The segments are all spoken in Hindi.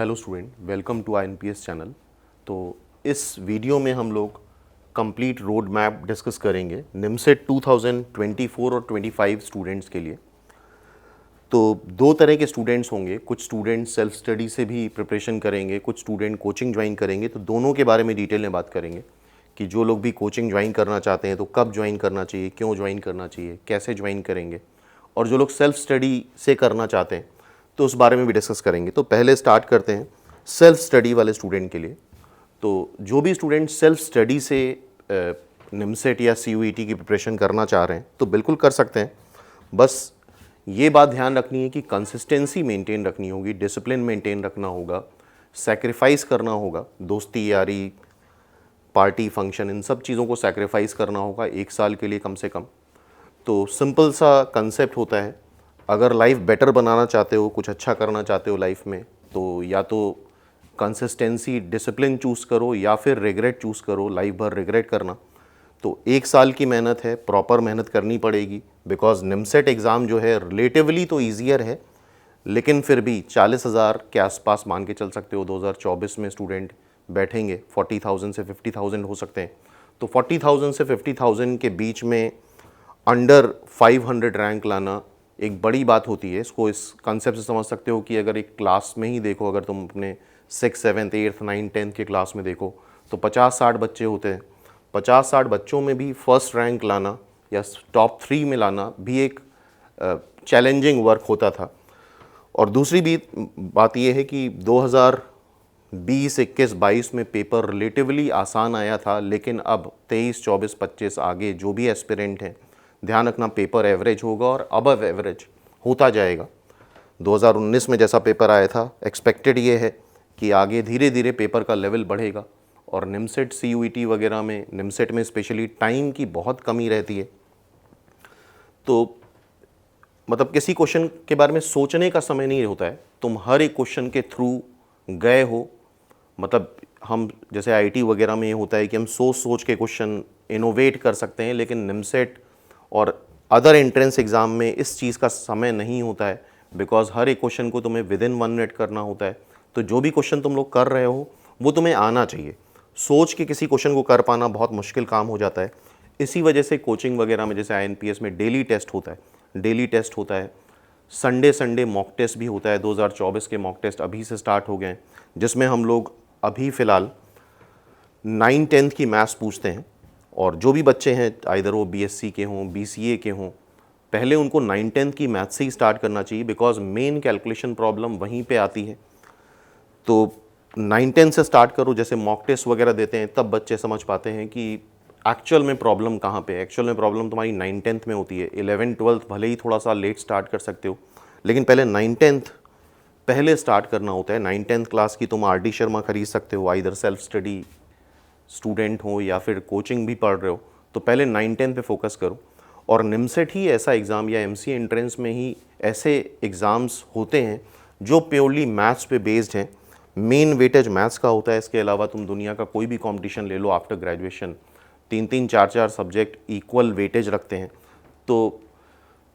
Hello student, welcome to INPS channel. तो इस वीडियो में हम लोग कंप्लीट रोड मैप डिस्कस करेंगे निमसेट 2024 और 25 स्टूडेंट्स के लिए। तो दो तरह के स्टूडेंट्स होंगे, कुछ स्टूडेंट सेल्फ स्टडी से भी प्रिपरेशन करेंगे, कुछ स्टूडेंट कोचिंग ज्वाइन करेंगे। तो दोनों के बारे में डिटेल में बात करेंगे कि जो लोग भी कोचिंग ज्वाइन करना चाहते हैं तो कब ज्वाइन करना चाहिए, क्यों ज्वाइन करना चाहिए, कैसे ज्वाइन करेंगे, और जो लोग सेल्फ स्टडी से करना चाहते हैं तो उस बारे में भी डिस्कस करेंगे। तो पहले स्टार्ट करते हैं सेल्फ स्टडी वाले स्टूडेंट के लिए। तो जो भी स्टूडेंट सेल्फ स्टडी से निमसेट या CUET की प्रिपरेशन करना चाह रहे हैं तो बिल्कुल कर सकते हैं। बस ये बात ध्यान रखनी है कि कंसिस्टेंसी मेंटेन रखनी होगी, डिसिप्लिन मेंटेन रखना होगा, सैक्रिफाइस करना होगा, दोस्ती यारी पार्टी फंक्शन इन सब चीज़ों को सैक्रिफाइस करना होगा 1 साल के लिए कम से कम। तो सिंपल सा कंसेप्ट होता है, अगर लाइफ बेटर बनाना चाहते हो, कुछ अच्छा करना चाहते हो लाइफ में, तो या तो कंसिस्टेंसी डिसिप्लिन चूज़ करो या फिर रिग्रेट चूज़ करो, लाइफ भर रिग्रेट करना। तो 1 साल की मेहनत है, प्रॉपर मेहनत करनी पड़ेगी। बिकॉज निमसेट एग्ज़ाम जो है रिलेटिवली तो ईजियर है, लेकिन फिर भी 40,000 के आसपास मान के चल सकते हो 2024 में स्टूडेंट बैठेंगे। 40,000 से 50,000 हो सकते हैं। तो 40,000 से 50,000 के बीच में अंडर 500 रैंक लाना एक बड़ी बात होती है। इसको इस कंसेप्ट से समझ सकते हो कि अगर एक क्लास में ही देखो, अगर तुम अपने 6, 7, 8, 9, 10 के क्लास में देखो तो 50-60 बच्चे होते हैं। 50-60 बच्चों में भी फर्स्ट रैंक लाना या टॉप 3 में लाना भी एक चैलेंजिंग वर्क होता था। और दूसरी भी बात यह है कि 2020, 21, 22 में पेपर रिलेटिवली आसान आया था, लेकिन अब 23, 24, 25 आगे जो भी एस्पिरेंट हैं, ध्यान रखना पेपर एवरेज होगा और अबव एवरेज होता जाएगा। 2019 में जैसा पेपर आया था, एक्सपेक्टेड ये है कि आगे धीरे धीरे पेपर का लेवल बढ़ेगा। और निमसेट CUET वगैरह में, निमसेट में स्पेशली टाइम की बहुत कमी रहती है। तो मतलब किसी क्वेश्चन के बारे में सोचने का समय नहीं होता है, तुम हर एक क्वेश्चन के थ्रू गए हो। मतलब हम जैसे IT वगैरह में ये होता है कि हम सोच सोच के क्वेश्चन इनोवेट कर सकते हैं, लेकिन निमसेट और अदर एंट्रेंस एग्ज़ाम में इस चीज़ का समय नहीं होता है। बिकॉज हर एक क्वेश्चन को तुम्हें विदिन 1 मिनट करना होता है। तो जो भी क्वेश्चन तुम लोग कर रहे हो वो तुम्हें आना चाहिए। सोच के किसी क्वेश्चन को कर पाना बहुत मुश्किल काम हो जाता है। इसी वजह से कोचिंग वगैरह में जैसे INPS में डेली टेस्ट होता है, संडे मॉक टेस्ट भी होता है। 2024 के मॉक टेस्ट अभी से स्टार्ट हो गए हैं, जिसमें हम लोग अभी फ़िलहाल 9, 10 की मैथ्स पूछते हैं। और जो भी बच्चे हैं, आइदर वो BSc के हों, BCA के हों, पहले उनको 9, 10 की मैथ्स से ही स्टार्ट करना चाहिए। बिकॉज मेन कैलकुलेशन प्रॉब्लम वहीं पे आती है। तो 9, 10 से स्टार्ट करो। जैसे मॉक टेस्ट वगैरह देते हैं तब बच्चे समझ पाते हैं कि एक्चुअल में प्रॉब्लम कहाँ पे है। एक्चुअल में प्रॉब्लम तुम्हारी 9, 10 में होती है। 11, 12 भले ही थोड़ा सा लेट स्टार्ट कर सकते हो, लेकिन पहले 9, 10 पहले स्टार्ट करना होता है। 9, 10 क्लास की तुम RD शर्मा खरीद सकते हो, आइदर सेल्फ स्टडी स्टूडेंट हो या फिर कोचिंग भी पढ़ रहे हो। तो पहले 9, 10 पे फोकस करो। और निमसेट ही ऐसा एग्ज़ाम या MCA एंट्रेंस में ही ऐसे एग्ज़ाम्स होते हैं जो प्योरली मैथ्स पे बेस्ड हैं। मेन वेटेज मैथ्स का होता है। इसके अलावा तुम दुनिया का कोई भी कंपटीशन ले लो after graduation, 3-3, 4-4 subject equal weightage रखते हैं। तो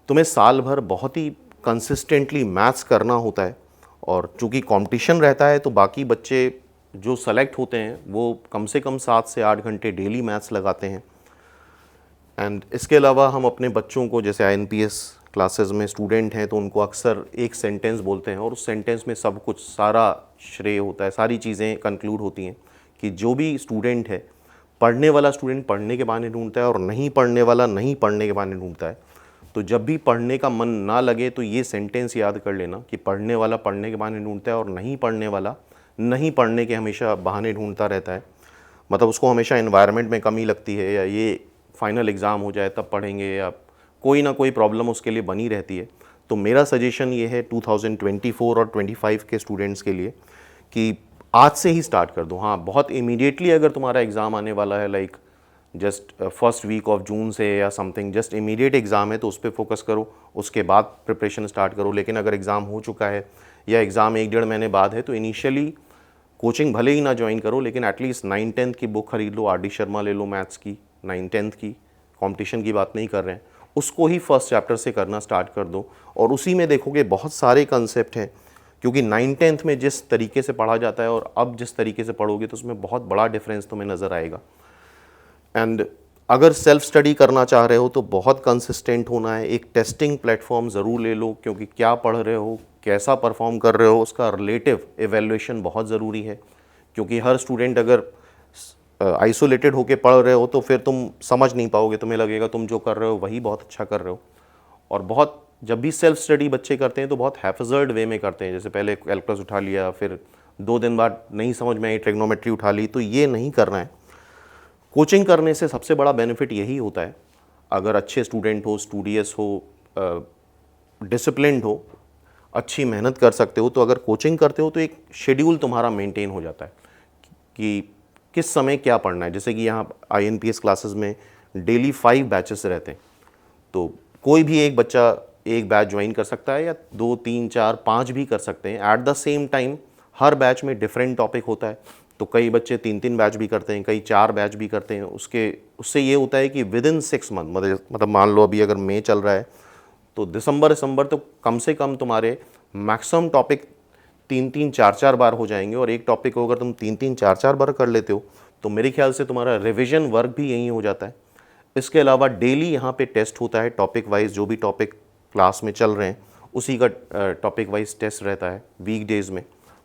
तुम्हें साल भर बहुत ही कंसिस्टेंटली मैथ्स करना होता है। और चूँकि कंपटीशन रहता है तो बाकी बच्चे जो सेलेक्ट होते हैं वो कम से कम 7 से 8 घंटे डेली मैथ्स लगाते हैं। एंड इसके अलावा हम अपने बच्चों को, जैसे INPS क्लासेस में स्टूडेंट हैं तो उनको अक्सर एक सेंटेंस बोलते हैं और उस सेंटेंस में सब कुछ, सारा श्रेय होता है, सारी चीज़ें कंक्लूड होती हैं कि जो भी स्टूडेंट है, पढ़ने वाला स्टूडेंट पढ़ने के बहाने ढूंढता है और नहीं पढ़ने वाला नहीं पढ़ने के बहाने ढूंढता है। तो जब भी पढ़ने का मन ना लगे तो ये सेंटेंस याद कर लेना कि पढ़ने वाला पढ़ने के बहाने ढूंढता है और नहीं पढ़ने वाला नहीं पढ़ने के हमेशा बहाने ढूंढता रहता है। मतलब उसको हमेशा एनवायरनमेंट में कमी लगती है, या ये फाइनल एग्ज़ाम हो जाए तब पढ़ेंगे, या कोई ना कोई प्रॉब्लम उसके लिए बनी रहती है। तो मेरा सजेशन ये है 2024 और 25 के स्टूडेंट्स के लिए कि आज से ही स्टार्ट कर दो। हाँ, बहुत इमीडिएटली अगर तुम्हारा एग्ज़ाम आने वाला है, like just first week of June से या समथिंग, जस्ट इमीडिएट एग्ज़ाम है तो उस पर फोकस करो, उसके बाद प्रिपरेशन स्टार्ट करो। लेकिन अगर एग्ज़ाम हो चुका है या एग्ज़ाम 1-1.5 महीने बाद है तो इनिशियली कोचिंग भले ही ना ज्वाइन करो, लेकिन एटलीस्ट 9, 10 की बुक खरीद लो, RD शर्मा ले लो मैथ्स की, 9, 10 की, कंपटीशन की बात नहीं कर रहे हैं, उसको ही फर्स्ट चैप्टर से करना स्टार्ट कर दो। और उसी में देखोगे बहुत सारे कंसेप्ट हैं क्योंकि 9th-10th में जिस तरीके से पढ़ा जाता है और अब जिस तरीके से पढ़ोगे तो उसमें बहुत बड़ा डिफरेंस तुम्हें नज़र आएगा। एंड अगर सेल्फ स्टडी करना चाह रहे हो तो बहुत कंसिस्टेंट होना है। एक टेस्टिंग प्लेटफॉर्म ज़रूर ले लो, क्योंकि क्या पढ़ रहे हो, कैसा परफॉर्म कर रहे हो, उसका रिलेटिव एवेल्यूएशन बहुत ज़रूरी है। क्योंकि हर स्टूडेंट अगर आइसोलेटेड होके पढ़ रहे हो तो फिर तुम समझ नहीं पाओगे, तुम्हें लगेगा तुम जो कर रहे हो वही बहुत अच्छा कर रहे हो। और बहुत जब भी सेल्फ स्टडी बच्चे करते हैं तो बहुत हैफजर्ड वे में करते हैं, जैसे पहले कैलकुलस उठा लिया, फिर 2 दिन बाद नहीं समझ में आई ट्रिग्नोमेट्री उठा ली, तो ये नहीं करना है। कोचिंग करने से सबसे बड़ा बेनिफिट यही होता है, अगर अच्छे स्टूडेंट हो, स्टूडियस हो, डिसिप्लिन्ड हो, अच्छी मेहनत कर सकते हो, तो अगर कोचिंग करते हो तो एक शेड्यूल तुम्हारा मेंटेन हो जाता है कि किस समय क्या पढ़ना है। जैसे कि यहाँ INPS क्लासेस में डेली 5 बैचेस रहते हैं, तो कोई भी एक बच्चा एक बैच ज्वाइन कर सकता है या 2, 3, 4, 5 भी कर सकते हैं। At the same time her batch में डिफरेंट टॉपिक होता है, तो कई बच्चे 3-3 बैच भी करते हैं, कई 4 बैच भी करते हैं। उससे ये होता है कि विदिन 6 मंथ, मतलब मान लो अभी अगर मई चल रहा है तो दिसंबर तो कम से कम तुम्हारे मैक्सिमम टॉपिक 3-3, 4-4 बार हो जाएंगे। और एक टॉपिक को अगर तुम 3-3, 4-4 बार कर लेते हो तो मेरे ख्याल से तुम्हारा रिविजन वर्क भी यहीं हो जाता है। इसके अलावा डेली यहाँ पे टेस्ट होता है, टॉपिक वाइज जो भी टॉपिक क्लास में चल रहे हैं उसी का टॉपिक वाइज टेस्ट रहता है। वीकडेज़ में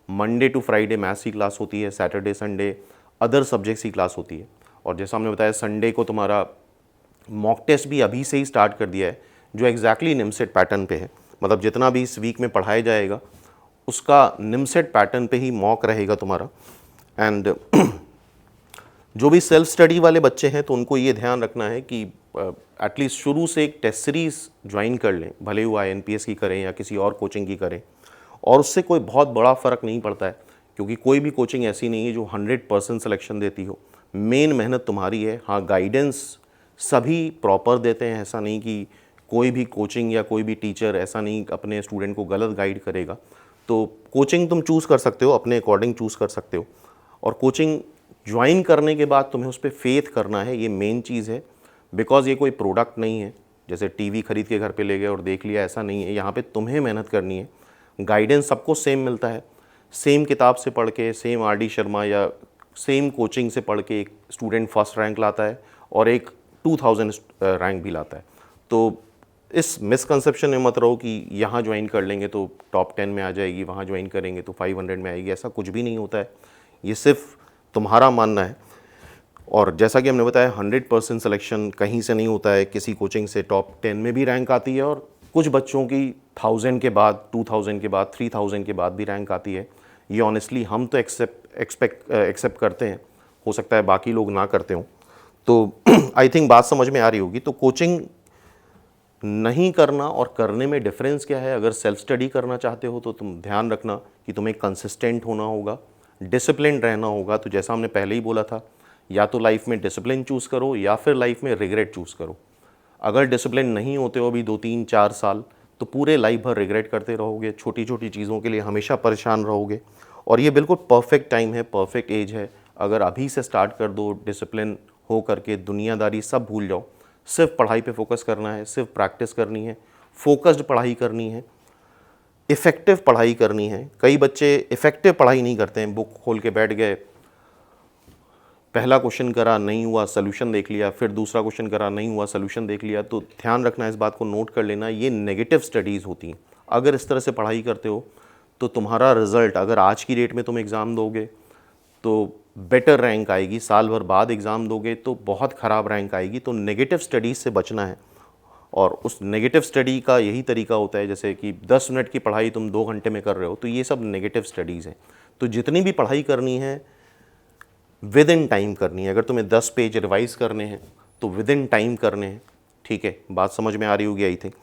मंडे टू फ्राइडे मैथ्स की क्लास होती है, सैटरडे संडे अदर सब्जेक्ट्स की क्लास होती है। और जैसा हमने बताया संडे को तुम्हारा मॉक टेस्ट भी अभी से ही स्टार्ट कर दिया है, जो एग्जैक्टली निमसेट पैटर्न पे है। मतलब जितना भी इस वीक में पढ़ाया जाएगा उसका निमसेट पैटर्न पे ही मॉक रहेगा तुम्हारा। एंड जो भी सेल्फ स्टडी वाले बच्चे हैं तो उनको ये ध्यान रखना है कि एटलीस्ट शुरू से एक टेस्ट सीरीज़ ज्वाइन कर लें, भले वो INPS की करें या किसी और कोचिंग की करें। और उससे कोई बहुत बड़ा फ़र्क नहीं पड़ता है, क्योंकि कोई भी कोचिंग ऐसी नहीं है जो 100% सिलेक्शन देती हो। मेन मेहनत तुम्हारी है। हाँ, गाइडेंस सभी प्रॉपर देते हैं, ऐसा नहीं कि कोई भी कोचिंग या कोई भी टीचर ऐसा नहीं अपने स्टूडेंट को गलत गाइड करेगा। तो कोचिंग तुम चूज़ कर सकते हो, अपने अकॉर्डिंग चूज़ कर सकते हो। और कोचिंग ज्वाइन करने के बाद तुम्हें उस पर फेथ करना है, ये मेन चीज़ है। बिकॉज ये कोई प्रोडक्ट नहीं है, जैसे टीवी खरीद के घर पे ले गए और देख लिया, ऐसा नहीं है। यहाँ पे तुम्हें मेहनत करनी है। गाइडेंस सबको सेम मिलता है, सेम किताब से पढ़ के, सेम RD शर्मा या सेम कोचिंग से पढ़ के एक स्टूडेंट फर्स्ट रैंक लाता है और एक 2000 रैंक भी लाता है। तो इस मिसकंसेप्शन में मत रहो कि यहाँ ज्वाइन कर लेंगे तो टॉप 10 में आ जाएगी, वहाँ ज्वाइन करेंगे तो 500 में आएगी। ऐसा कुछ भी नहीं होता है, ये सिर्फ तुम्हारा मानना है। और जैसा कि हमने बताया 100% सिलेक्शन कहीं से नहीं होता है। किसी कोचिंग से टॉप 10 में भी रैंक आती है और कुछ बच्चों की 1000 के बाद, 2000 के बाद, 3000 के बाद भी रैंक आती है। ये ऑनेस्टली हम तो एक्सेप्ट करते हैं, हो सकता है बाकी लोग ना करते हों। तो आई थिंक बात समझ में आ रही होगी। तो कोचिंग नहीं करना और करने में डिफरेंस क्या है। अगर सेल्फ स्टडी करना चाहते हो तो तुम ध्यान रखना कि तुम्हें कंसिस्टेंट होना होगा, डिसिप्लिन रहना होगा। तो जैसा हमने पहले ही बोला था, या तो लाइफ में डिसिप्लिन चूज़ करो या फिर लाइफ में रिग्रेट चूज़ करो। अगर डिसिप्लिन नहीं होते हो अभी 2-3-4 साल, तो पूरे लाइफ भर रिग्रेट करते रहोगे, छोटी छोटी चीज़ों के लिए हमेशा परेशान रहोगे। और ये बिल्कुल परफेक्ट टाइम है, परफेक्ट एज है। अगर अभी से स्टार्ट कर दो, डिसिप्लिन हो करके दुनियादारी सब भूल जाओ, सिर्फ पढ़ाई पे फोकस करना है, सिर्फ प्रैक्टिस करनी है, फोकस्ड पढ़ाई करनी है, इफ़ेक्टिव पढ़ाई करनी है। कई बच्चे इफ़ेक्टिव पढ़ाई नहीं करते हैं, बुक खोल के बैठ गए, पहला क्वेश्चन करा नहीं हुआ, सोल्यूशन देख लिया, फिर दूसरा क्वेश्चन करा नहीं हुआ, सोल्यूशन देख लिया। तो ध्यान रखना, इस बात को नोट कर लेना, ये नेगेटिव स्टडीज़ होती हैं। अगर इस तरह से पढ़ाई करते हो तो तुम्हारा रिज़ल्ट, अगर आज की डेट में तुम एग्ज़ाम दोगे तो बेटर रैंक आएगी, साल भर बाद एग्ज़ाम दोगे तो बहुत ख़राब रैंक आएगी। तो नेगेटिव स्टडीज़ से बचना है। और उस नेगेटिव स्टडी का यही तरीका होता है, जैसे कि 10 मिनट की पढ़ाई तुम 2 घंटे में कर रहे हो, तो ये सब नेगेटिव स्टडीज़ हैं। तो जितनी भी पढ़ाई करनी है विद इन टाइम करनी है। अगर तुम्हें 10 पेज रिवाइज़ करने हैं तो विद इन टाइम करने हैं। ठीक है, बात समझ में आ रही होगी आई थिंक।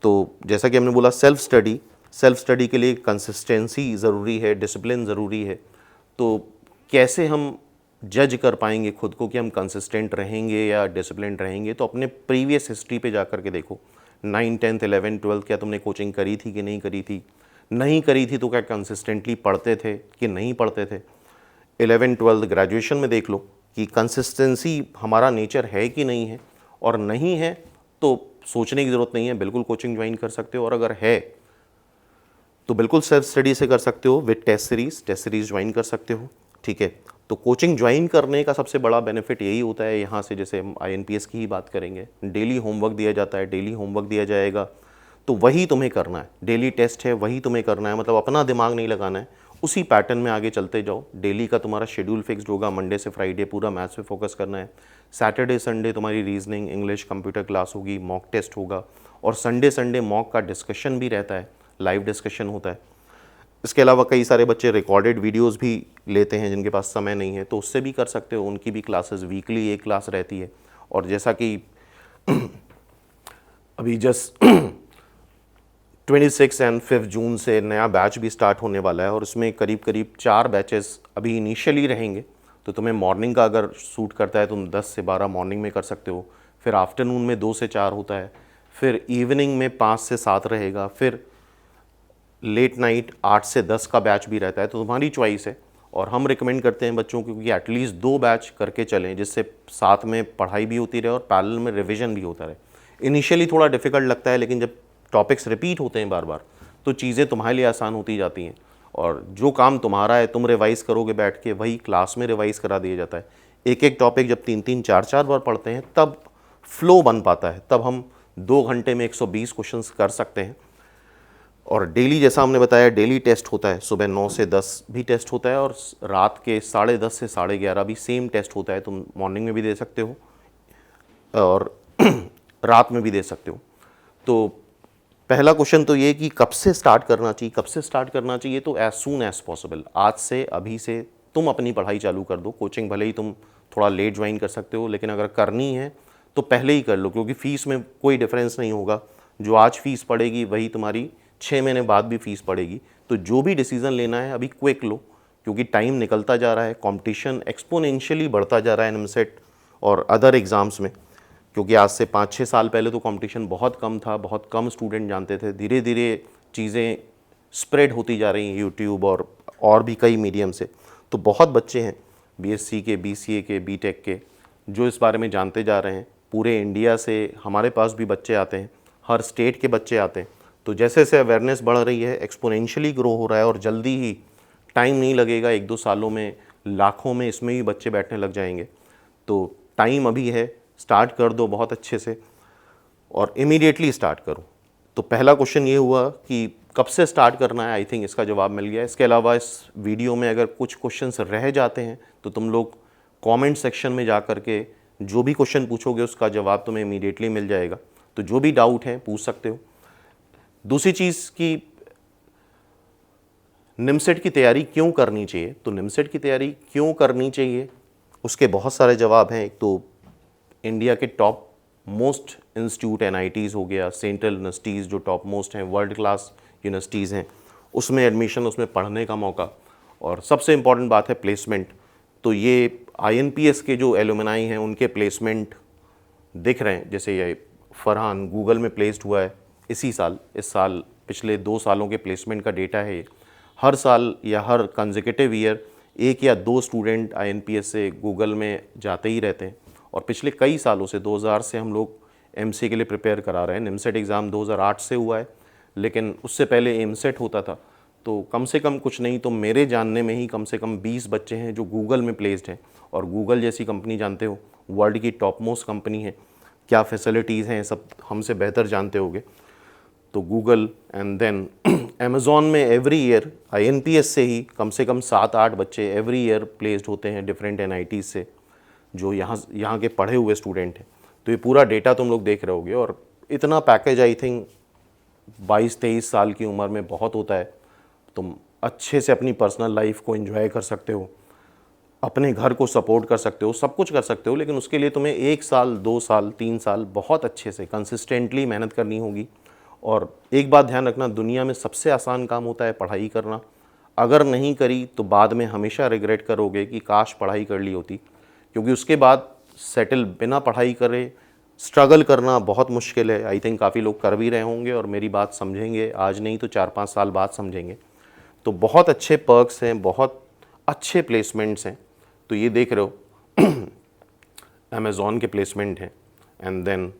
तो जैसा कि हमने बोला, सेल्फ स्टडी के लिए कंसिस्टेंसी ज़रूरी है, डिसिप्लिन ज़रूरी है। तो कैसे हम जज कर पाएंगे खुद को कि हम कंसिस्टेंट रहेंगे या डिसिप्लिन रहेंगे? तो अपने प्रीवियस हिस्ट्री पे जा कर के देखो, 9, 10th, 11th, 12th क्या तुमने कोचिंग करी थी कि नहीं करी थी? नहीं करी थी तो क्या कंसिस्टेंटली पढ़ते थे कि नहीं पढ़ते थे? 11th, 12th, ग्रेजुएशन में देख लो कि कंसिस्टेंसी हमारा नेचर है कि नहीं है। और नहीं है तो सोचने की ज़रूरत नहीं है, बिल्कुल कोचिंग ज्वाइन कर सकते हो। और अगर है तो बिल्कुल सेल्फ स्टडी से कर सकते हो विद टेस्ट सीरीज़ ज्वाइन कर सकते हो, ठीक है। तो कोचिंग ज्वाइन करने का सबसे बड़ा बेनिफिट यही होता है, यहाँ से जैसे हम INPS की ही बात करेंगे, डेली होमवर्क दिया जाता है, डेली होमवर्क दिया जाएगा, तो वही तुम्हें करना है। डेली टेस्ट है, वही तुम्हें करना है, मतलब अपना दिमाग नहीं लगाना है, उसी पैटर्न में आगे चलते जाओ। डेली का तुम्हारा शेड्यूल फिक्स्ड होगा, मंडे से फ्राइडे पूरा मैथ्स पे फोकस करना है। सैटरडे संडे तुम्हारी रीजनिंग, इंग्लिश, कंप्यूटर क्लास होगी, मॉक टेस्ट होगा, और संडे मॉक का डिस्कशन भी रहता है, लाइव डिस्कशन होता है। इसके अलावा कई सारे बच्चे रिकॉर्डेड वीडियोस भी लेते हैं जिनके पास समय नहीं है, तो उससे भी कर सकते हो, उनकी भी क्लासेस वीकली एक क्लास रहती है। और जैसा कि अभी जस्ट 26 एंड 5 जून से नया बैच भी स्टार्ट होने वाला है, और उसमें करीब करीब 4 बैचेस अभी इनिशियली रहेंगे। तो तुम्हें मॉर्निंग का अगर सूट करता है तुम 10 से 12 मॉर्निंग में कर सकते हो, फिर आफ्टरनून में 2 से 4 होता है, फिर इवनिंग में 5 से 7 रहेगा, फिर लेट नाइट 8 से 10 का बैच भी रहता है। तो तुम्हारी चॉइस है, और हम रिकमेंड करते हैं बच्चों को कि एटलीस्ट 2 बैच करके चलें, जिससे साथ में पढ़ाई भी होती रहे और पैरेलल में रिवीजन भी होता रहे। इनिशियली थोड़ा डिफिकल्ट लगता है, लेकिन जब टॉपिक्स रिपीट होते हैं बार बार, तो चीज़ें तुम्हारे लिए आसान होती जाती हैं, और जो काम तुम्हारा है तुम रिवाइज़ करोगे बैठ के, वही क्लास में रिवाइज़ करा दिया जाता है। एक एक टॉपिक जब 3-3, 4-4 बार पढ़ते हैं तब फ्लो बन पाता है, तब हम 2 घंटे में 120 क्वेश्चंस कर सकते हैं। और डेली जैसा हमने बताया, डेली टेस्ट होता है, सुबह 9 से 10 भी टेस्ट होता है, और रात के 10:30 से 11:30 भी सेम टेस्ट होता है। तुम मॉर्निंग में भी दे सकते हो और रात में भी दे सकते हो। तो पहला क्वेश्चन तो ये कि कब से स्टार्ट करना चाहिए, कब से स्टार्ट करना चाहिए? तो एज सून एज पॉसिबल, आज से, अभी से तुम अपनी पढ़ाई चालू कर दो। कोचिंग भले ही तुम थोड़ा लेट ज्वाइन कर सकते हो, लेकिन अगर करनी है तो पहले ही कर लो, क्योंकि फ़ीस में कोई डिफरेंस नहीं होगा। जो आज फ़ीस पड़ेगी वही तुम्हारी 6 महीने बाद भी फ़ीस पड़ेगी। तो जो भी डिसीज़न लेना है अभी क्विक लो, क्योंकि टाइम निकलता जा रहा है, कंपटीशन एक्सपोनेंशियली बढ़ता जा रहा है NIMSET और अदर एग्ज़ाम्स में। क्योंकि आज से 5-6 साल पहले तो कंपटीशन बहुत कम था, बहुत कम स्टूडेंट जानते थे। धीरे धीरे चीज़ें स्प्रेड होती जा रही हैं यूट्यूब और भी कई मीडियम से। तो बहुत बच्चे हैं BSc के, BCA के, BTech के, जो इस बारे में जानते जा रहे हैं। पूरे इंडिया से हमारे पास भी बच्चे आते हैं, हर स्टेट के बच्चे आते हैं। तो जैसे जैसे अवेयरनेस बढ़ रही है, एक्सपोनेंशियली ग्रो हो रहा है, और जल्दी ही, टाइम नहीं लगेगा, 1-2 सालों में लाखों में इसमें ही बच्चे बैठने लग जाएंगे। तो टाइम अभी है, स्टार्ट कर दो बहुत अच्छे से, और इमीडिएटली स्टार्ट करो। तो पहला क्वेश्चन ये हुआ कि कब से स्टार्ट करना है, आई थिंक इसका जवाब मिल गया। इसके अलावा इस वीडियो में अगर कुछ क्वेश्चंस रह जाते हैं तो तुम लोग कमेंट सेक्शन में जा कर के जो भी क्वेश्चन पूछोगे उसका जवाब तुम्हें इमीडिएटली मिल जाएगा। तो जो भी डाउट है पूछ सकते हो। दूसरी चीज़ कि NIMSET की तैयारी क्यों करनी चाहिए, तो NIMSET की तैयारी क्यों करनी चाहिए उसके बहुत सारे जवाब हैं। एक तो इंडिया के टॉप मोस्ट इंस्टीट्यूट NITs हो गया, सेंट्रल यूनिवर्सिटीज़ जो टॉप मोस्ट हैं, वर्ल्ड क्लास यूनिवर्सिटीज़ हैं, उसमें एडमिशन, उसमें पढ़ने का मौका, और सबसे इम्पॉर्टेंट बात है प्लेसमेंट। तो ये INPS के जो एलुमनाई हैं उनके प्लेसमेंट दिख रहे हैं। जैसे ये फरहान गूगल में प्लेस्ड हुआ है इसी साल, इस साल पिछले 2 सालों के प्लेसमेंट का डेटा है। हर साल या हर कंसेक्यूटिव ईयर 1 या 2 स्टूडेंट INPS से गूगल में जाते ही रहते हैं। और पिछले कई सालों से 2000 से हम लोग MCA के लिए प्रिपेयर करा रहे हैं। NIMSET एग्ज़ाम 2008 से हुआ है, लेकिन उससे पहले AIMSET होता था। तो कम से कम कुछ नहीं तो मेरे जानने में ही कम से कम 20 बच्चे हैं जो गूगल में प्लेस्ड हैं। और गूगल जैसी कंपनी जानते हो, वर्ल्ड की टॉप मोस्ट कंपनी है, क्या फैसिलिटीज़ हैं सब हमसे बेहतर जानते होगे। तो गूगल एंड देन अमेज़ॉन में एवरी ईयर INPS से ही कम से कम 7-8 बच्चे एवरी ईयर प्लेस्ड होते हैं डिफरेंट NITs से, जो यहाँ के पढ़े हुए स्टूडेंट हैं। तो ये पूरा डेटा तुम लोग देख रहे होगे, और इतना पैकेज आई थिंक 22-23 साल की उम्र में बहुत होता है। तुम अच्छे से अपनी पर्सनल लाइफ को एंजॉय कर सकते हो, अपने घर को सपोर्ट कर सकते हो, सब कुछ कर सकते हो, लेकिन उसके लिए तुम्हें 1 साल, 2 साल, 3 साल बहुत अच्छे से कंसिस्टेंटली मेहनत करनी होगी। और एक बात ध्यान रखना, दुनिया में सबसे आसान काम होता है पढ़ाई करना। अगर नहीं करी तो बाद में हमेशा रिग्रेट करोगे कि काश पढ़ाई कर ली होती, क्योंकि उसके बाद सेटल बिना पढ़ाई करे स्ट्रगल करना बहुत मुश्किल है। आई थिंक काफ़ी लोग कर भी रहे होंगे और मेरी बात समझेंगे, आज नहीं तो 4-5 साल बाद समझेंगे। तो बहुत अच्छे पर्क्स हैं, बहुत अच्छे प्लेसमेंट्स हैं। तो ये देख रहे हो अमेज़ॉन के प्लेसमेंट हैं, एंड देन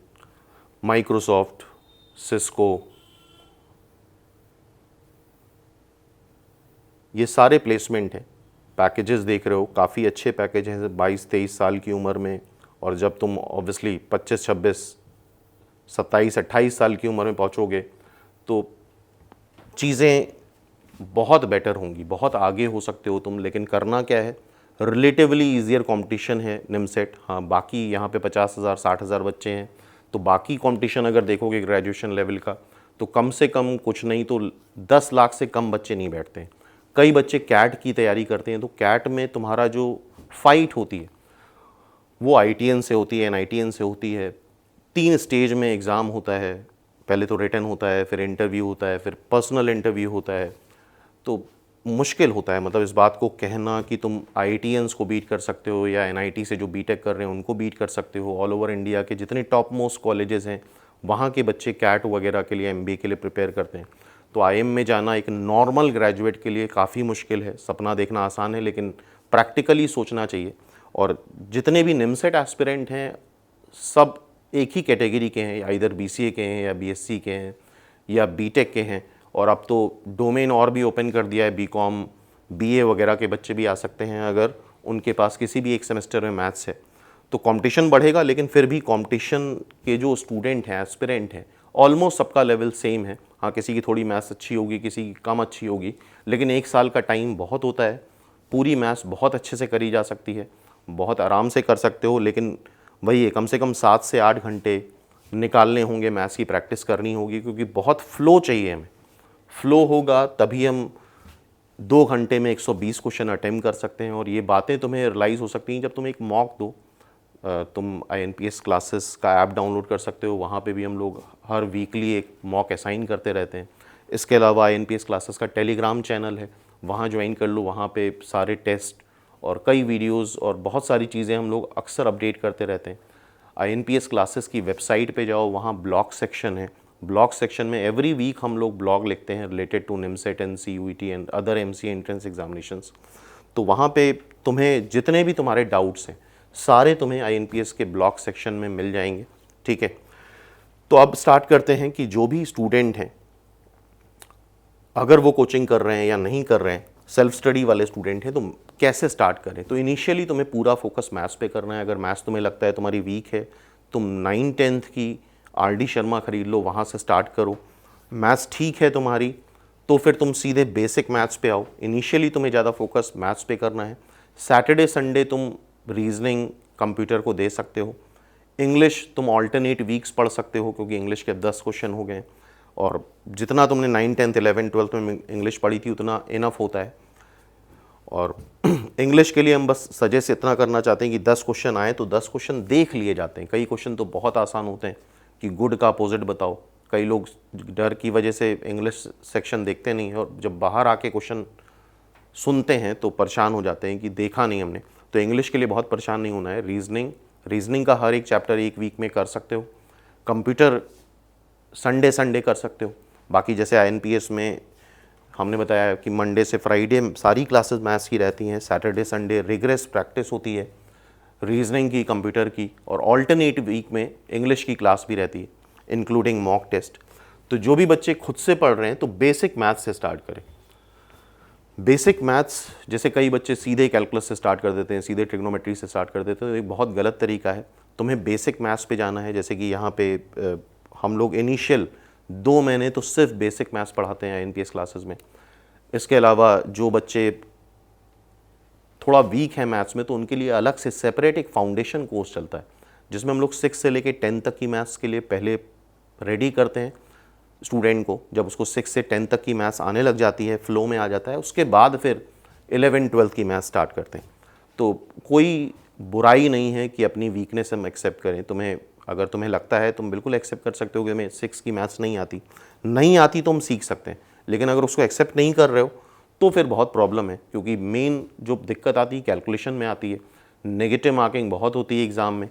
माइक्रोसॉफ्ट, सिस्को, ये सारे प्लेसमेंट हैं। पैकेजेस देख रहे हो, काफ़ी अच्छे पैकेज हैं 22-23 साल की उम्र में, और जब तुम ऑब्वियसली 25-26, 27-28 साल की उम्र में पहुंचोगे तो चीज़ें बहुत बेटर होंगी, बहुत आगे हो सकते हो तुम। लेकिन करना क्या है, रिलेटिवली ईजियर कंपटीशन है निमसेट। हाँ, बाकी यहाँ पे 50,000 60,000 बच्चे हैं, तो बाकी कंपटीशन अगर देखोगे ग्रेजुएशन लेवल का, तो कम से कम कुछ नहीं तो 10 लाख से कम बच्चे नहीं बैठते हैं। कई बच्चे कैट की तैयारी करते हैं, तो कैट में तुम्हारा जो फाइट होती है वो आईटीएन से होती है, एनआईटीएन से होती है। 3 स्टेज में एग्ज़ाम होता है, पहले तो रिटन होता है, फिर इंटरव्यू होता है, फिर पर्सनल इंटरव्यू होता है। तो मुश्किल होता है, मतलब इस बात को कहना कि तुम आईटीएन्स को बीट कर सकते हो या एनआईटी से जो बीटेक कर रहे हैं उनको बीट कर सकते हो। ऑल ओवर इंडिया के जितने टॉप मोस्ट कॉलेजेस हैं वहाँ के बच्चे कैट वगैरह के लिए, एमबीए के लिए प्रिपेयर करते हैं। तो आईएम में जाना एक नॉर्मल ग्रेजुएट के लिए काफ़ी मुश्किल है। सपना देखना आसान है, लेकिन प्रैक्टिकली सोचना चाहिए। और जितने भी निमसेट एस्पिरेंट हैं सब एक ही कैटेगरी के हैं, इधर बीसीए के हैं या बीएससी के हैं या बीटेक के हैं। और अब तो डोमेन और भी ओपन कर दिया है, बीकॉम बीए वगैरह के बच्चे भी आ सकते हैं अगर उनके पास किसी भी एक सेमेस्टर में मैथ्स है। तो कंपटीशन बढ़ेगा, लेकिन फिर भी कंपटीशन के जो स्टूडेंट हैं, एस्पिरेंट हैं, ऑलमोस्ट सबका लेवल सेम है। हाँ, किसी की थोड़ी मैथ्स अच्छी होगी, किसी की कम अच्छी होगी, लेकिन 1 साल का टाइम बहुत होता है। पूरी मैथ्स बहुत अच्छे से करी जा सकती है, बहुत आराम से कर सकते हो। लेकिन वही है, कम से कम 7 से 8 घंटे निकालने होंगे, मैथ्स की प्रैक्टिस करनी होगी, क्योंकि बहुत फ्लो चाहिए हमें। फ्लो होगा तभी हम 2 घंटे में 120 क्वेश्चन अटेम्प्ट कर सकते हैं। और ये बातें तुम्हें रियलाइज़ हो सकती हैं जब तुम एक मॉक दो। तुम INPS क्लासेस का ऐप डाउनलोड कर सकते हो, वहाँ पे भी हम लोग हर वीकली एक मॉक असाइन करते रहते हैं। इसके अलावा INPS क्लासेस का टेलीग्राम चैनल है, वहाँ ज्वाइन कर लो। वहाँ पे सारे टेस्ट और कई वीडियोस और बहुत सारी चीज़ें हम लोग अक्सर अपडेट करते रहते हैं। INPS क्लासेस की वेबसाइट पे जाओ, वहाँ ब्लॉग सेक्शन है। ब्लॉग सेक्शन में एवरी वीक हम लोग ब्लॉग लिखते हैं related to NIMCET and CUET and other MC entrance examinations. तो वहाँ पे तुम्हें जितने भी तुम्हारे डाउट्स हैं सारे तुम्हें INPS के ब्लॉग सेक्शन में मिल जाएंगे, ठीक है। तो अब स्टार्ट करते हैं कि जो भी स्टूडेंट हैं, अगर वो कोचिंग कर रहे हैं या नहीं कर रहे हैं, सेल्फ स्टडी वाले स्टूडेंट हैं, तो कैसे स्टार्ट करें। तो इनिशियली तुम्हें पूरा फोकस मैथ्स पे करना है। अगर मैथ्स तुम्हें लगता है तुम्हारी वीक है, तुम 9-10th की RD शर्मा खरीद लो, वहाँ से स्टार्ट करो। मैथ्स ठीक है तुम्हारी तो फिर तुम सीधे बेसिक मैथ्स पे आओ। इनिशियली तुम्हें ज़्यादा फोकस मैथ्स पे करना है। सैटरडे संडे तुम रीजनिंग कंप्यूटर को दे सकते हो। इंग्लिश तुम ऑल्टरनेट वीक्स पढ़ सकते हो, क्योंकि इंग्लिश के 10 क्वेश्चन हो गए और जितना तुमने 9, 10, 11, 12 में इंग्लिश पढ़ी थी उतना इनफ होता है। और इंग्लिश के लिए हम बस सजेस्ट इतना करना चाहते हैं कि 10 क्वेश्चन आए तो 10 क्वेश्चन देख लिए जाते हैं। कई क्वेश्चन तो बहुत आसान होते हैं कि गुड का अपोजिट बताओ। कई लोग डर की वजह से इंग्लिश सेक्शन देखते नहीं है और जब बाहर आके क्वेश्चन सुनते हैं तो परेशान हो जाते हैं कि देखा नहीं हमने। तो इंग्लिश के लिए बहुत परेशान नहीं होना है। रीजनिंग का हर एक चैप्टर एक वीक में कर सकते हो। कंप्यूटर संडे कर सकते हो। बाकी जैसे INPS में हमने बताया कि मंडे से फ्राइडे सारी क्लासेस मैथ्स की रहती हैं, सैटरडे संडे रिग्रेस प्रैक्टिस होती है रीजनिंग की, कंप्यूटर की, और ऑल्टरनेट वीक में इंग्लिश की क्लास भी रहती है इंक्लूडिंग मॉक टेस्ट। तो जो भी बच्चे खुद से पढ़ रहे हैं तो बेसिक मैथ्स से स्टार्ट करें। बेसिक मैथ्स, जैसे कई बच्चे सीधे कैलकुलस से स्टार्ट कर देते हैं, सीधे ट्रिग्नोमेट्री से स्टार्ट कर देते हैं, तो एक बहुत गलत तरीका है। तुम्हें बेसिक मैथ्स पे जाना है। जैसे कि यहाँ पे हम लोग इनिशियल 2 महीने तो सिर्फ बेसिक मैथ्स पढ़ाते हैं INPS क्लासेस में। इसके अलावा जो बच्चे थोड़ा वीक है मैथ्स में तो उनके लिए अलग से सेपरेट एक फाउंडेशन कोर्स चलता है, जिसमें हम लोग 6 से लेके 10 तक की मैथ्स के लिए पहले रेडी करते हैं स्टूडेंट को। जब उसको 6 से 10 तक की मैथ्स आने लग जाती है, फ्लो में आ जाता है, उसके बाद फिर 11-12 की मैथ्स स्टार्ट करते हैं। तो कोई बुराई नहीं है कि अपनी वीकनेस हम एक्सेप्ट करें। अगर तुम्हें लगता है, तुम बिल्कुल एक्सेप्ट कर सकते हो कि हमें 6 की मैथ्स नहीं आती तो हम सीख सकते हैं। लेकिन अगर उसको एक्सेप्ट नहीं कर रहे हो तो फिर बहुत प्रॉब्लम है, क्योंकि मेन जो दिक्कत आती है कैलकुलेशन में आती है। नेगेटिव मार्किंग बहुत होती है एग्ज़ाम में।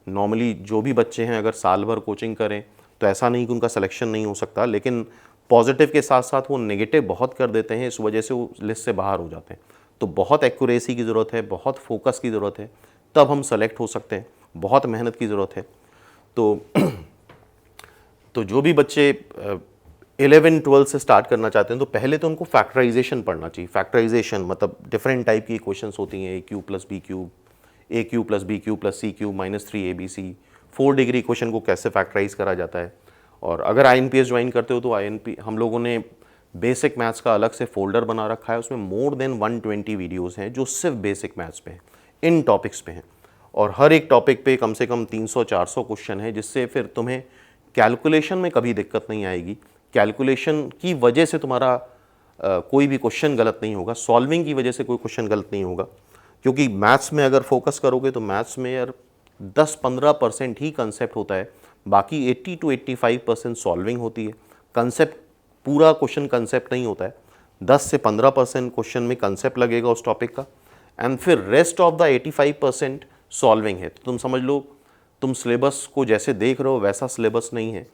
नॉर्मली जो भी बच्चे हैं अगर साल भर कोचिंग करें तो ऐसा नहीं कि उनका सिलेक्शन नहीं हो सकता, लेकिन पॉजिटिव के साथ साथ वो नेगेटिव बहुत कर देते हैं, इस वजह से वो लिस्ट से बाहर हो जाते हैं। तो बहुत एक्यूरेसी की ज़रूरत है, बहुत फोकस की ज़रूरत है, तब हम सेलेक्ट हो सकते हैं। बहुत मेहनत की ज़रूरत है। तो जो भी बच्चे 11-12 से स्टार्ट करना चाहते हैं तो पहले तो उनको फैक्टराइजेशन पढ़ना चाहिए। फैक्टराइजेशन मतलब डिफरेंट टाइप की इक्वेशंस होती हैं, A cube plus B cube, A cube plus B cube plus C cube -3abc, 4 degree equation को कैसे फैक्टराइज करा जाता है। और अगर INPS ज्वाइन करते हो तो हम लोगों ने बेसिक मैथ्स का अलग से फोल्डर बना रखा है, उसमें मोर देन 120 वीडियोस हैं जो सिर्फ बेसिक मैथ्स पे हैं, इन टॉपिक्स पे हैं। और हर एक टॉपिक पे कम से कम 300-400 क्वेश्चन है, जिससे फिर तुम्हें कैलकुलेशन में कभी दिक्कत नहीं आएगी। कैलकुलेशन की वजह से तुम्हारा कोई भी क्वेश्चन गलत नहीं होगा, सॉल्विंग की वजह से कोई क्वेश्चन गलत नहीं होगा। क्योंकि मैथ्स में अगर फोकस करोगे तो मैथ्स में यार 10-15% ही कंसेप्ट होता है, बाकी 80-85% सॉल्विंग होती है। कंसेप्ट पूरा क्वेश्चन कंसेप्ट नहीं होता है, 10 से 15% क्वेश्चन में कंसेप्ट लगेगा उस टॉपिक का, एंड फिर रेस्ट ऑफ द 85% सॉल्विंग है। तो तुम समझ लो तुम सिलेबस को जैसे देख रहे हो वैसा सिलेबस नहीं है,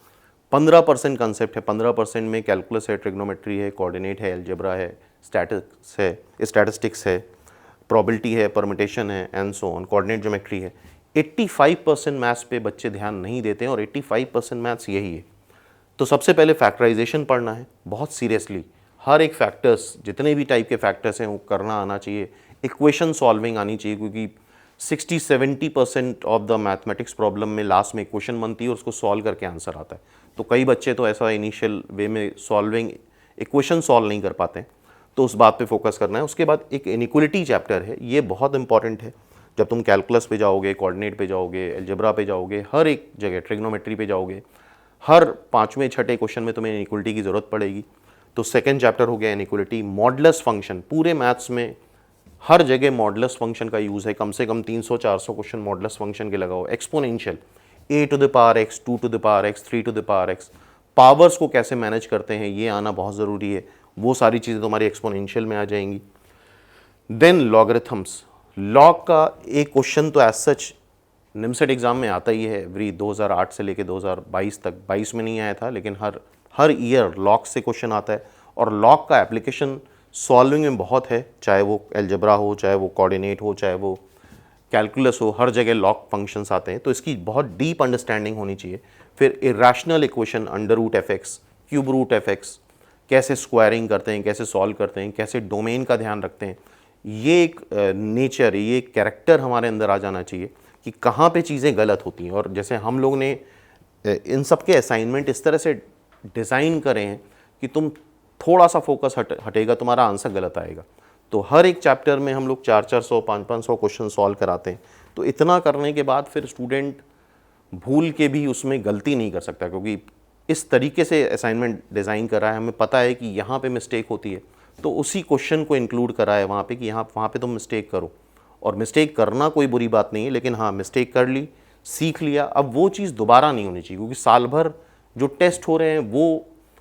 15% कंसेप्ट है, 15% में कैलकुलस है, ट्रिग्नोमेट्री है, कोऑर्डिनेट है, अलजेब्रा है, स्टैटिस्टिक्स है, प्रोबेबिलिटी है, परम्यूटेशन है, and so on, coordinate geometry है। 85% मैथ्स पे बच्चे ध्यान नहीं देते हैं और 85% मैथ्स यही है। तो सबसे पहले फैक्टराइजेशन पढ़ना है बहुत सीरियसली, हर एक फैक्टर्स, जितने भी टाइप के फैक्टर्स हैं वो करना आना चाहिए। इक्वेशन सॉल्विंग आनी चाहिए, क्योंकि 60-70% ऑफ द मैथमेटिक्स प्रॉब्लम में लास्ट में इक्वेशन बनती है और उसको सॉल्व करके आंसर आता है। तो कई बच्चे तो ऐसा इनिशियल वे में सॉल्विंग इक्वेशन सॉल्व नहीं कर पाते हैं, तो उस बात पे फोकस करना है। उसके बाद एक इनइक्वलिटी चैप्टर है, ये बहुत इंपॉर्टेंट है। जब तुम कैलकुलस पे जाओगे, कोऑर्डिनेट पे जाओगे, अलजेब्रा पे जाओगे, हर एक जगह ट्रिग्नोमेट्री पे जाओगे, हर 5वें 6ठे क्वेश्चन में तुम्हें इनइक्वलिटी की ज़रूरत पड़ेगी। तो सेकंड चैप्टर हो गया इनइक्वलिटी। मॉडुलस फंक्शन, पूरे मैथ्स में हर जगह मॉडुलस फंक्शन का यूज़ है, कम से कम 300-400 क्वेश्चन मॉडुलस फंक्शन के लगाओ। Exponential, a to the power x, 2 to the power x, 3 to the power x, powers को कैसे मैनेज करते हैं ये आना बहुत ज़रूरी है। वो सारी चीज़ें तुम्हारी एक्सपोनेंशियल में आ जाएंगी। देन लॉगरिथम्स, लॉग का एक क्वेश्चन तो एज सच निमसेट एग्ज़ाम में आता ही है, एवरी 2008 से लेके 2022 तक, 22 में नहीं आया था, लेकिन हर ईयर लॉग से क्वेश्चन आता है। और लॉग का एप्लीकेशन सॉल्विंग में बहुत है, चाहे वो अलजेब्रा हो, चाहे वो कोऑर्डिनेट हो, चाहे वो कैलकुलस हो, हर जगह लॉग फंक्शंस आते हैं, तो इसकी बहुत डीप अंडरस्टैंडिंग होनी चाहिए। फिर irrational equation, under root F X, cube root F X, कैसे स्क्वायरिंग करते हैं, कैसे सॉल्व करते हैं, कैसे डोमेन का ध्यान रखते हैं, ये एक नेचर, ये एक कैरेक्टर हमारे अंदर आ जाना चाहिए कि कहाँ पे चीज़ें गलत होती हैं। और जैसे हम लोग ने इन सब के असाइनमेंट इस तरह से डिज़ाइन करे हैं कि तुम थोड़ा सा फोकस हटेगा, तुम्हारा आंसर गलत आएगा। तो हर एक चैप्टर में हम लोग 400-400, 500-500 क्वेश्चन सॉल्व कराते हैं। तो इतना करने के बाद फिर स्टूडेंट भूल के भी उसमें गलती नहीं कर सकता, क्योंकि इस तरीके से असाइनमेंट डिज़ाइन करा है, हमें पता है कि यहाँ पे मिस्टेक होती है, तो उसी क्वेश्चन को इंक्लूड करा है वहाँ पे कि वहाँ पे तुम मिस्टेक करो। और मिस्टेक करना कोई बुरी बात नहीं है, लेकिन हाँ, मिस्टेक कर ली, सीख लिया, अब वो चीज़ दोबारा नहीं होनी चाहिए। क्योंकि साल भर जो टेस्ट हो रहे हैं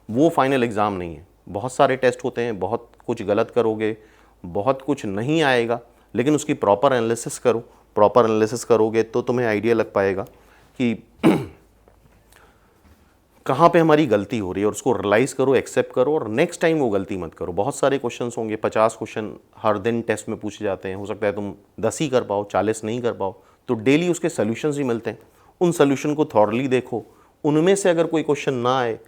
वो फाइनल एग्ज़ाम नहीं है, बहुत सारे टेस्ट होते हैं, बहुत कुछ गलत करोगे, बहुत कुछ नहीं आएगा, लेकिन उसकी प्रॉपर एनालिसिस करो। प्रॉपर एनालिसिस करोगे तो तुम्हें आइडिया लग पाएगा कि कहाँ पे हमारी गलती हो रही है, और उसको रियलाइज करो, एक्सेप्ट करो, और नेक्स्ट टाइम वो गलती मत करो। बहुत सारे क्वेश्चंस होंगे, 50 क्वेश्चन हर दिन टेस्ट में पूछे जाते हैं, हो सकता है तुम 10 ही कर पाओ, 40 नहीं कर पाओ, तो डेली उसके सोल्यूशंस भी मिलते हैं, उन सोल्यूशन को थॉरली देखो। उनमें से अगर कोई क्वेश्चन ना आए,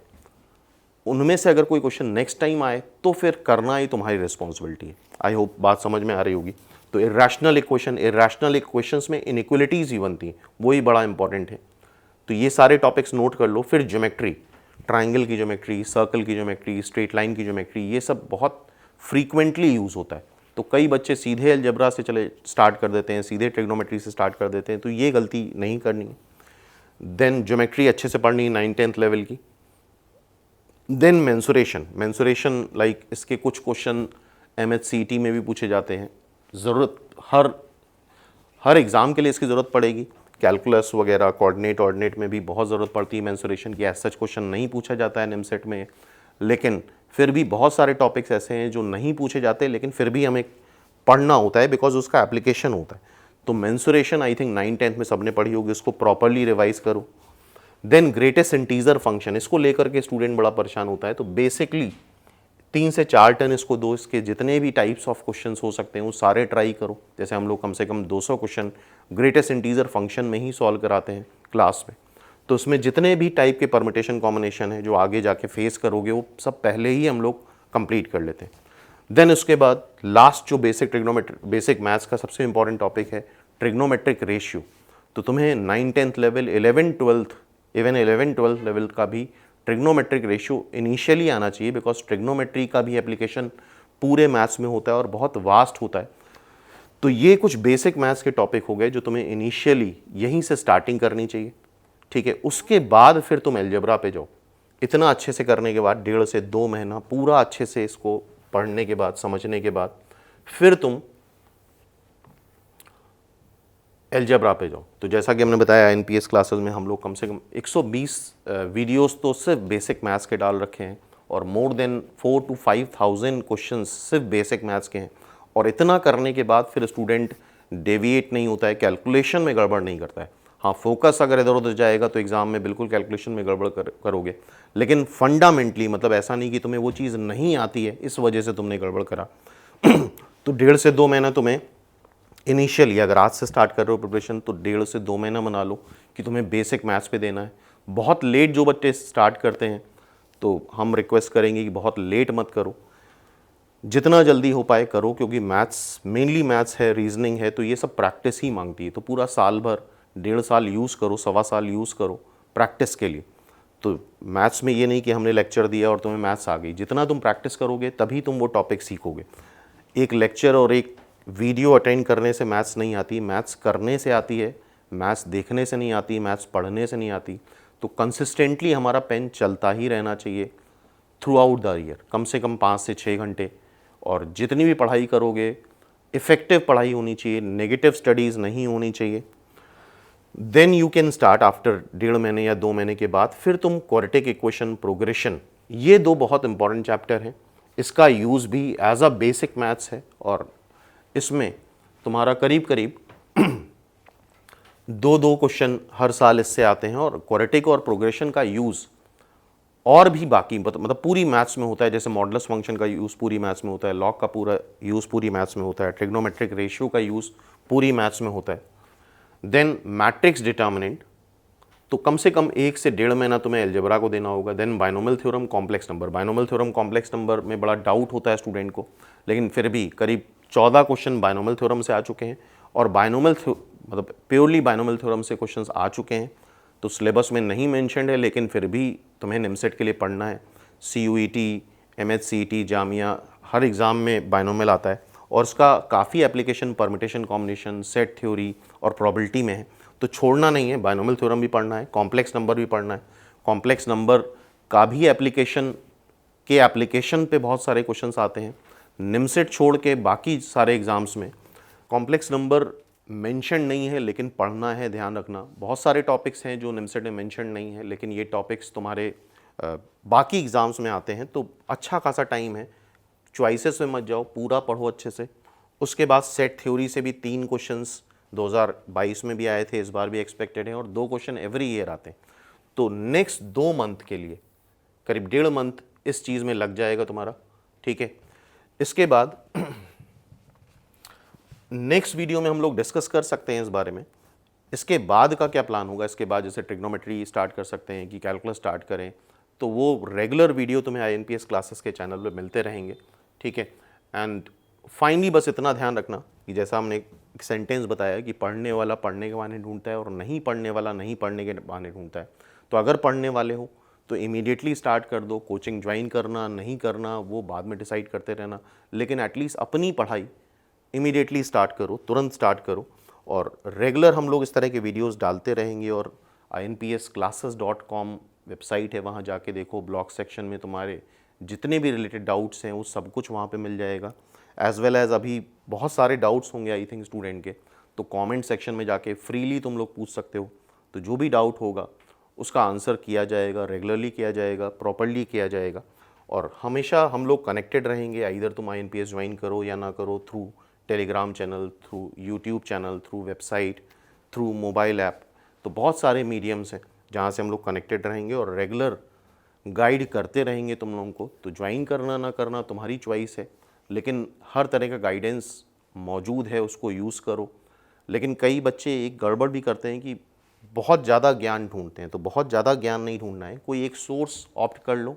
उनमें से अगर कोई क्वेश्चन नेक्स्ट टाइम आए, तो फिर करना ही तुम्हारी रिस्पॉन्सिबिलिटी है। आई होप बात समझ में आ रही होगी। तो इरेशनल इक्वेशंस में इनइक्वलिटीज़ ही बनती हैं, वही बड़ा इंपॉर्टेंट है। तो ये सारे टॉपिक्स नोट कर लो। फिर ज्योमेट्री, ट्राइंगल की ज्योमेट्री, सर्कल की ज्योमेट्री, स्ट्रेट लाइन की ज्योमेट्री, ये सब बहुत फ्रीक्वेंटली यूज़ होता है। तो कई बच्चे सीधे अलजेब्रा से चले स्टार्ट कर देते हैं, सीधे ट्रिग्नोमेट्री से स्टार्ट कर देते हैं, तो ये गलती नहीं करनी है। देन ज्योमेट्री अच्छे से पढ़नी है 9th-10th लेवल की। देन मेंसुरेशन लाइक इसके कुछ क्वेश्चन MHCET में भी पूछे जाते हैं, ज़रूरत हर एग्ज़ाम के लिए इसकी ज़रूरत पड़ेगी। कैलकुलस वगैरह, कोऑर्डिनेट में भी बहुत ज़रूरत पड़ती है मेंसुरेशन की। एज सच क्वेश्चन नहीं पूछा जाता है निमसेट में, लेकिन फिर भी बहुत सारे टॉपिक्स ऐसे हैं जो नहीं पूछे जाते, लेकिन फिर भी हमें पढ़ना होता है, बिकॉज उसका एप्लीकेशन होता है। तो मेंसुरेशन आई थिंक 9th-10th में सबने पढ़ी होगी, उसको प्रॉपरली रिवाइज करो। देन ग्रेटेस्ट इंटीजर फंक्शन, इसको लेकर के स्टूडेंट बड़ा परेशान होता है। तो बेसिकली 3 से 4 टर्न इसको दो, इसके जितने भी टाइप्स ऑफ क्वेश्चंस हो सकते हैं वो सारे ट्राई करो। जैसे हम लोग कम से कम 200 क्वेश्चन ग्रेटेस्ट इंटीजर फंक्शन में ही सॉल्व कराते हैं क्लास में, तो उसमें जितने भी टाइप के परमिटेशन कॉम्बिनेशन है जो आगे जाके फेस करोगे वो सब पहले ही हम लोग कंप्लीट कर लेते हैं। देन उसके बाद लास्ट जो बेसिक मैथ्स का सबसे इंपॉर्टेंट टॉपिक है ट्रिग्नोमेट्रिक रेशियो। तो तुम्हें 9th-10th लेवल 11th-12th लेवल का भी ट्रिग्नोमेट्रिक रेशियो इनिशियली आना चाहिए, बिकॉज ट्रिग्नोमेट्री का भी एप्लीकेशन पूरे मैथ्स में होता है और बहुत वास्ट होता है। तो ये कुछ बेसिक मैथ्स के टॉपिक हो गए जो तुम्हें इनिशियली यहीं से स्टार्टिंग करनी चाहिए, ठीक है। उसके बाद फिर तुम अलजेब्रा पे जाओ। इतना अच्छे से करने के बाद 1.5 से 2 महीना पूरा अच्छे से इसको पढ़ने के बाद, समझने के बाद फिर तुम अलजेब्रा पे जाओ। तो जैसा कि हमने बताया एनपीएस क्लासेस में हम लोग कम से कम 120 वीडियोस तो सिर्फ बेसिक मैथ्स के डाल रखे हैं और मोर देन 4 to 5,000 क्वेश्चंस सिर्फ बेसिक मैथ्स के हैं। और इतना करने के बाद फिर स्टूडेंट डेविएट नहीं होता है, कैलकुलेशन में गड़बड़ नहीं करता है। हाँ, फोकस अगर इधर उधर जाएगा तो एग्जाम में बिल्कुल कैलकुलेशन में गड़बड़ करोगे, लेकिन फंडामेंटली मतलब ऐसा नहीं कि तुम्हें वो चीज़ नहीं आती है इस वजह से तुमने गड़बड़ करा। तो 1.5 से 2 महीना तुम्हें इनिशियली, अगर आज से स्टार्ट कर रहे हो प्रिपरेशन, तो 1.5 से 2 महीना बना लो कि तुम्हें बेसिक मैथ्स पे देना है। बहुत लेट जो बच्चे स्टार्ट करते हैं तो हम रिक्वेस्ट करेंगे कि बहुत लेट मत करो, जितना जल्दी हो पाए करो, क्योंकि मैथ्स मेनली मैथ्स है, रीजनिंग है, तो ये सब प्रैक्टिस ही मांगती है। तो पूरा साल भर 1.5 साल यूज़ करो, 1.25 साल यूज़ करो प्रैक्टिस के लिए। तो मैथ्स में ये नहीं कि हमने लेक्चर दिया और तुम्हें मैथ्स आ गई, जितना तुम प्रैक्टिस करोगे तभी तुम वो टॉपिक सीखोगे। एक लेक्चर और एक वीडियो अटेंड करने से मैथ्स नहीं आती, मैथ्स करने से आती है, मैथ्स देखने से नहीं आती, मैथ्स पढ़ने से नहीं आती। तो कंसिस्टेंटली हमारा पेन चलता ही रहना चाहिए थ्रू आउट द ईयर, कम से कम 5 से 6 घंटे। और जितनी भी पढ़ाई करोगे इफ़ेक्टिव पढ़ाई होनी चाहिए, नेगेटिव स्टडीज़ नहीं होनी चाहिए। Then you can start after 1.5 महीने या 2 महीने के बाद फिर तुम क्वाड्रेटिक इक्वेशन, प्रोग्रेशन, ये 2 बहुत इंपॉर्टेंट चैप्टर हैं। इसका यूज़ भी एज अ बेसिक मैथ्स है और इसमें तुम्हारा करीब करीब 2 क्वेश्चन हर साल इससे आते हैं। और क्वाड्रेटिक और प्रोग्रेशन का यूज़ और भी बाकी मतलब पूरी मैथ्स में होता है। जैसे मॉडुलस फंक्शन का यूज़ पूरी मैथ्स में होता है, लॉग का पूरा यूज़ पूरी मैथ्स में होता है, ट्रिग्नोमेट्रिक रेशियो का यूज़ पूरी मैथ्स में होता है। देन मैट्रिक्स डिटर्मिनेंट, तो कम से कम 1 से 1.5 महीना तुम्हें अलजेब्रा को देना होगा। Then binomial theorem, complex number. Binomial theorem, complex number में बड़ा डाउट होता है स्टूडेंट को, लेकिन फिर भी करीब 14 क्वेश्चन बाइनोमियल थ्योरम से आ चुके हैं और मतलब प्योरली बाइनोमियल थ्योरम से क्वेश्चंस आ चुके हैं। तो सिलेबस में नहीं मेंशन्ड है, लेकिन फिर भी तुम्हें निमसेट के लिए पढ़ना है। CUET, MHCET, जामिया, हर एग्ज़ाम में बाइनोमियल आता है और उसका काफ़ी application permutation combination, set theory और प्रोबेबिलिटी में है। तो छोड़ना नहीं है, बाइनोमियल थ्योरम भी पढ़ना है, कॉम्प्लेक्स नंबर भी पढ़ना है। कॉम्प्लेक्स नंबर का भी एप्लीकेशन पे बहुत सारे क्वेश्चंस आते हैं। निमसेट छोड़ के बाकी सारे एग्ज़ाम्स में कॉम्प्लेक्स नंबर मेंशन नहीं है, लेकिन पढ़ना है, ध्यान रखना। बहुत सारे टॉपिक्स हैं जो निमसेट में मेंशन नहीं है, लेकिन ये टॉपिक्स तुम्हारे बाकी एग्ज़ाम्स में आते हैं। तो अच्छा खासा टाइम है, चॉइसेस में मत जाओ, पूरा पढ़ो अच्छे से। उसके बाद सेट थ्योरी से भी 3 क्वेश्चंस 2022 में भी आए थे, इस बार भी एक्सपेक्टेड हैं और 2 क्वेश्चन एवरी ईयर आते हैं। तो नेक्स्ट 2 मंथ के लिए करीब 1.5 मंथ इस चीज़ में लग जाएगा तुम्हारा, ठीक है। इसके बाद नेक्स्ट वीडियो में हम लोग डिस्कस कर सकते हैं इस बारे में, इसके बाद का क्या प्लान होगा। इसके बाद जैसे ट्रिग्नोमेट्री स्टार्ट कर सकते हैं कि कैलकुलस स्टार्ट करें, तो वो रेगुलर वीडियो तुम्हें INPS क्लासेस के चैनल पे मिलते रहेंगे, ठीक है। एंड फाइनली बस इतना ध्यान रखना कि जैसा हमने एक सेंटेंस बताया कि पढ़ने वाला पढ़ने के बहाने ढूंढता है और नहीं पढ़ने वाला नहीं पढ़ने के बहाने ढूंढता है। तो अगर पढ़ने वाले हो तो इमीडिएटली स्टार्ट कर दो। कोचिंग ज्वाइन करना नहीं करना वो बाद में डिसाइड करते रहना, लेकिन एटलीस्ट अपनी पढ़ाई इमीडिएटली स्टार्ट करो, तुरंत स्टार्ट करो। और रेगुलर हम लोग इस तरह के वीडियोस डालते रहेंगे। और inpsclasses.com वेबसाइट है, वहाँ जाके देखो, ब्लॉग सेक्शन में तुम्हारे जितने भी रिलेटेड डाउट्स हैं वो सब कुछ वहाँ पे मिल जाएगा। एज़ वेल एज़ अभी बहुत सारे डाउट्स होंगे आई थिंक स्टूडेंट के, तो कमेंट सेक्शन में जाके फ्रीली तुम लोग पूछ सकते हो। तो जो भी डाउट होगा उसका आंसर किया जाएगा, रेगुलरली किया जाएगा, प्रॉपर्ली किया जाएगा। और हमेशा हम लोग कनेक्टेड रहेंगे, इधर तुम INPS ज्वाइन करो या ना करो, through Telegram channel, through YouTube channel, through website, through mobile app. तो बहुत सारे मीडियम्स हैं जहाँ से हम लोग कनेक्टेड रहेंगे और रेगुलर गाइड करते रहेंगे तुम लोगों को। तो ज्वाइन करना ना करना तुम्हारी चॉइस है, लेकिन हर तरह का गाइडेंस मौजूद है, उसको यूज़ करो। लेकिन कई बच्चे एक गड़बड़ भी करते हैं कि बहुत ज़्यादा ज्ञान ढूंढते हैं, तो बहुत ज़्यादा ज्ञान नहीं ढूंढना है, कोई एक सोर्स ऑप्ट कर लो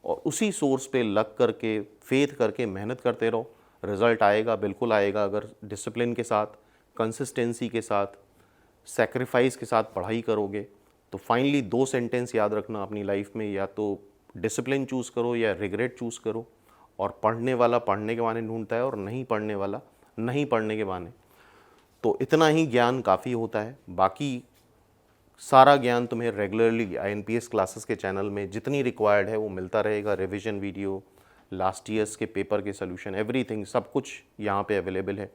और उसी सोर्स पे लग करके, फेथ करके मेहनत करते रहो। रिज़ल्ट आएगा, बिल्कुल आएगा, अगर डिसिप्लिन के साथ, कंसिस्टेंसी के साथ, सेक्रीफाइस के साथ पढ़ाई करोगे। तो फाइनली 2 सेंटेंस याद रखना अपनी लाइफ में, या तो डिसिप्लिन चूज़ करो या रिग्रेट चूज़ करो। और पढ़ने वाला पढ़ने के बहाने ढूंढता है और नहीं पढ़ने वाला नहीं पढ़ने के बहाने। तो इतना ही ज्ञान काफ़ी होता है। बाकी सारा ज्ञान तुम्हें रेगुलरली आईएनपीएस क्लासेस के चैनल में जितनी रिक्वायर्ड है वो मिलता रहेगा। रिवीजन वीडियो, लास्ट ईयर्स के पेपर के सोल्यूशन, एवरीथिंग, सब कुछ यहाँ पे अवेलेबल है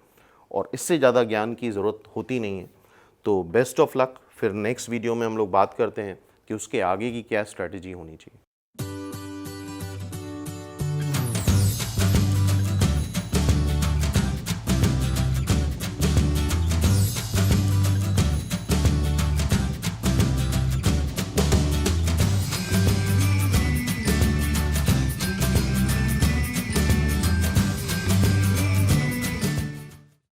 और इससे ज़्यादा ज्ञान की ज़रूरत होती नहीं है। तो बेस्ट ऑफ लक। फिर नेक्स्ट वीडियो में हम लोग बात करते हैं कि उसके आगे की क्या स्ट्रैटेजी होनी चाहिए।